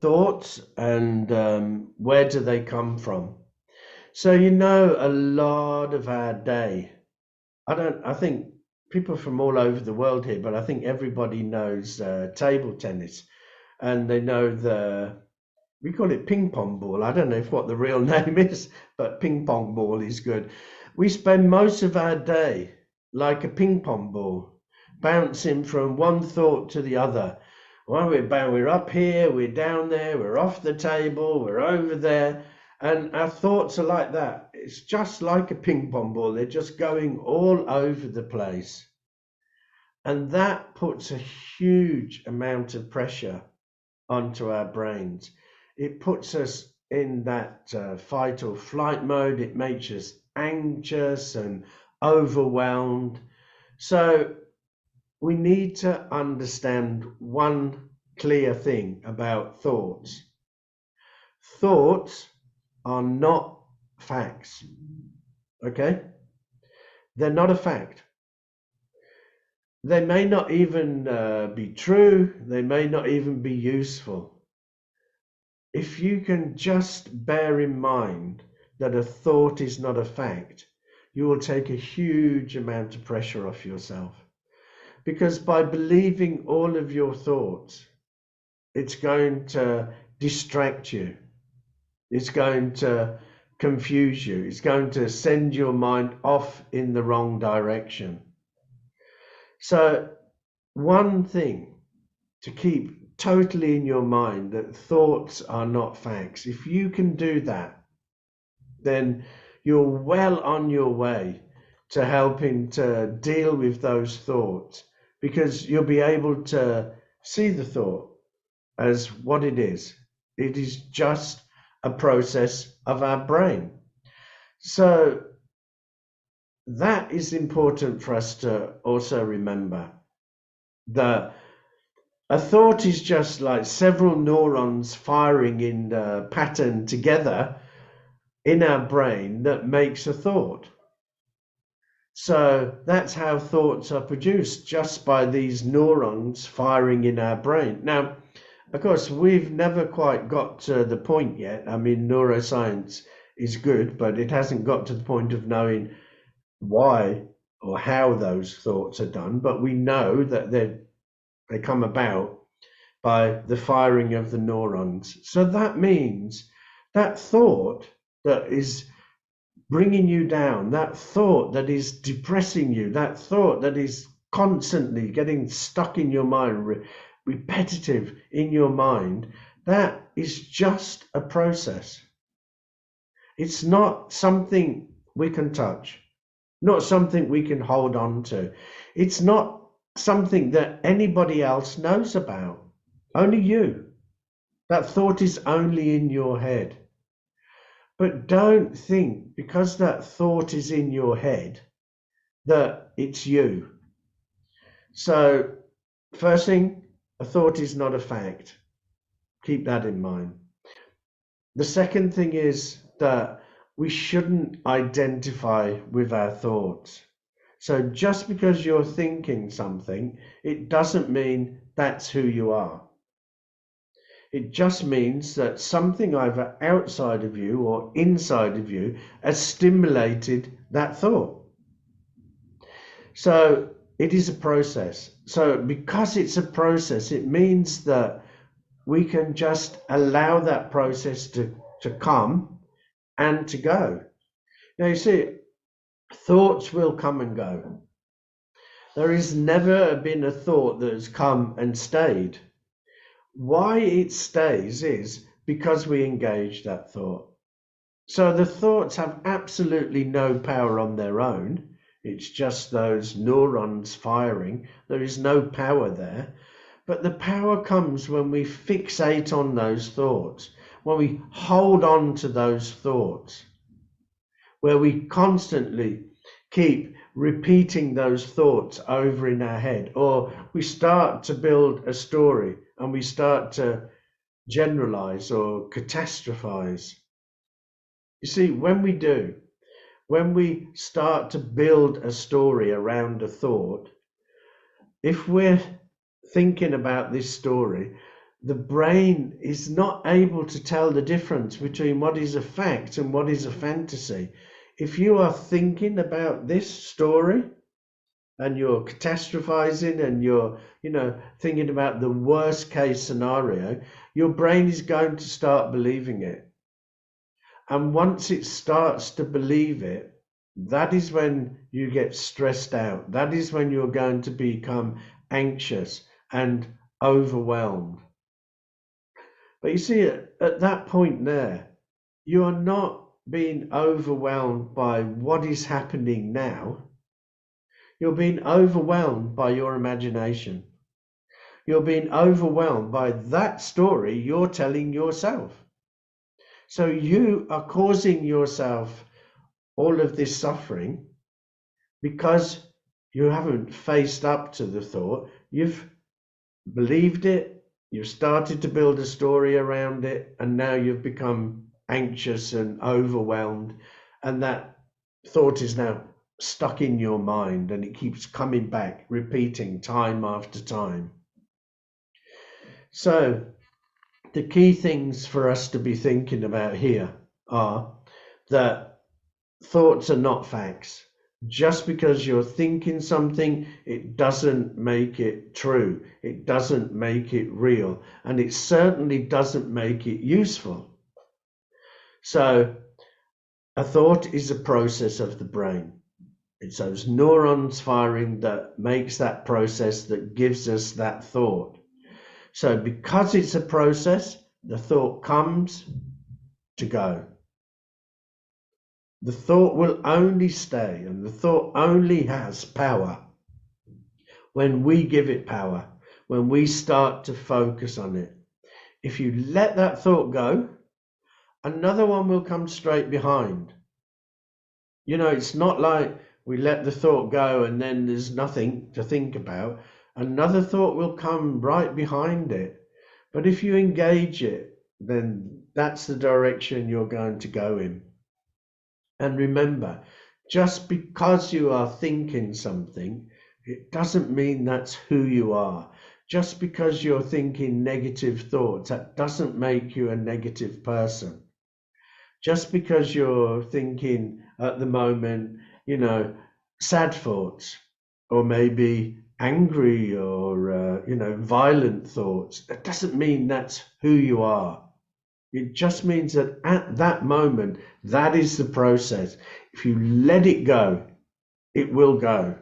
Thoughts and where do they come from? So you know a lot of our day. I think people from all over the world here, but I think everybody knows table tennis and they know we call it ping pong ball. I don't know if what the real name is, but ping pong ball is good. We spend most of our day like a ping pong ball, bouncing from one thought to the other. Well, we're up here, we're down there, we're off the table, we're over there, and our thoughts are like that. It's just like a ping pong ball. They're just going all over the place. And that puts a huge amount of pressure onto our brains. It puts us in that fight or flight mode. It makes us anxious and overwhelmed. So we need to understand one clear thing about thoughts. Thoughts are not facts, okay? They're not a fact. They may not even be true. They may not even be useful. If you can just bear in mind that a thought is not a fact, you will take a huge amount of pressure off yourself. Because by believing all of your thoughts, it's going to distract you. It's going to confuse you. It's going to send your mind off in the wrong direction. So one thing to keep totally in your mind, that thoughts are not facts. If you can do that, then you're well on your way to helping to deal with those thoughts, because you'll be able to see the thought as what it is. It is just a process of our brain. So that is important for us to also remember, that a thought is just like several neurons firing in a pattern together in our brain that makes a thought. So that's how thoughts are produced, just by these neurons firing in our brain. Now, of course, we've never quite got to the point yet. I mean, neuroscience is good, but it hasn't got to the point of knowing why or how those thoughts are done. But we know that they come about by the firing of the neurons. So that means that thought that is bringing you down, that thought that is depressing you, that thought that is constantly getting stuck in your mind, repetitive in your mind, that is just a process. It's not something we can touch, not something we can hold on to. It's not something that anybody else knows about, only you. That thought is only in your head. But don't think because that thought is in your head that it's you. So first thing, a thought is not a fact. Keep that in mind. The second thing is that we shouldn't identify with our thoughts. So just because you're thinking something, it doesn't mean that's who you are. It just means that something either outside of you or inside of you has stimulated that thought. So it is a process. So because it's a process, it means that we can just allow that process to come and to go. Now you see, thoughts will come and go. There has never been a thought that has come and stayed. Why it stays is because we engage that thought. So the thoughts have absolutely no power on their own. It's just those neurons firing. There is no power there. But the power comes when we fixate on those thoughts, when we hold on to those thoughts, where we constantly keep repeating those thoughts over in our head, or we start to build a story and we start to generalize or catastrophize. You see, when we do, when we start to build a story around a thought, if we're thinking about this story, the brain is not able to tell the difference between what is a fact and what is a fantasy. If you are thinking about this story and you're catastrophizing and you're, thinking about the worst case scenario, your brain is going to start believing it. And once it starts to believe it, that is when you get stressed out. That is when you're going to become anxious and overwhelmed. But you see, at that point there, you are not being overwhelmed by what is happening now. You're being overwhelmed by your imagination. You're being overwhelmed by that story you're telling yourself. So you are causing yourself all of this suffering because you haven't faced up to the thought. You've believed it, you've started to build a story around it, and now you've become anxious and overwhelmed, and that thought is now stuck in your mind and it keeps coming back, repeating time after time. So the key things for us to be thinking about here are that thoughts are not facts. Just because you're thinking something, it doesn't make it true. It doesn't make it real. And it certainly doesn't make it useful. So a thought is a process of the brain. It's those neurons firing that makes that process that gives us that thought. So because it's a process, the thought comes to go. The thought will only stay, and the thought only has power when we give it power, when we start to focus on it. If you let that thought go, another one will come straight behind. It's not like we let the thought go and then there's nothing to think about. Another thought will come right behind it. But if you engage it, then that's the direction you're going to go in. And remember, just because you are thinking something, it doesn't mean that's who you are. Just because you're thinking negative thoughts, that doesn't make you a negative person. Just because you're thinking at the moment, sad thoughts, or maybe angry or, violent thoughts, that doesn't mean that's who you are. It just means that at that moment, that is the process. If you let it go, it will go.